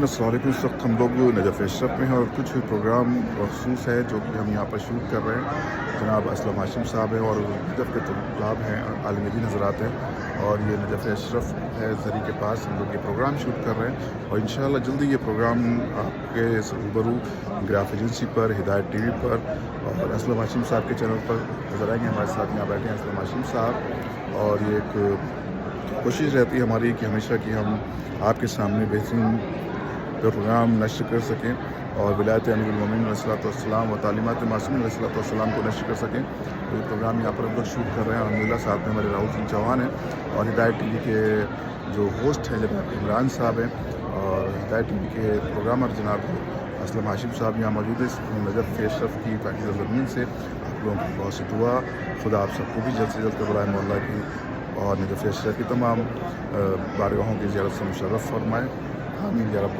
السلام علیکم. اس وقت ہم لوگ نجف اشرف میں ہیں اور کچھ پروگرام مخصوص ہے جو کہ ہم یہاں پر شوٹ کر رہے ہیں. جناب اسلم ہاشم صاحب ہیں اور نجف کے طلاب ہیں, عالم دین حضرات ہیں, اور یہ نجف اشرف ہے زری کے پاس. ہم لوگ یہ پروگرام شوٹ کر رہے ہیں اور انشاءاللہ جلدی یہ پروگرام آپ کے روبرو گراف ایجنسی پر, ہدایت ٹی وی پر اور اسلم ہاشم صاحب کے چینل پر نظر آئیں گے. ہمارے ساتھ یہاں بیٹھے ہیں اسلم ہاشم صاحب, اور یہ ایک کوشش رہتی ہے ہماری کہ ہمیشہ کہ ہم آپ کے سامنے بہترین پروگرام نشر کر سکیں اور ولایت امیر المومنین علیہ الصلوۃ والسلام و تعلیمات معصومین علیہ الصلوۃ والسلام کو نشر کر سکیں. تو یہ پروگرام یہاں پر ہم لوگ شوٹ کر رہے ہیں. الحمدللہ ساتھ میں ہمارے راہل سنگھ چوہان ہیں اور ہدایت ٹی وی کے جو ہوسٹ ہیں جناب عمران صاحب ہیں, اور ہدایت ٹی وی کے پروگرامر جناب اسلم ہاشم صاحب یہاں موجود ہیں نجف اشرف کی پاکیزہ زمین سے. آپ لوگوں کی بہت سی دعا, خدا آپ سب کو بھی جلد سے جلد قبلائے مولا کی اور نجف اشرف کی تمام بارگاہوں کی زیارت سے مشرف فرمائے. آمین یا رب.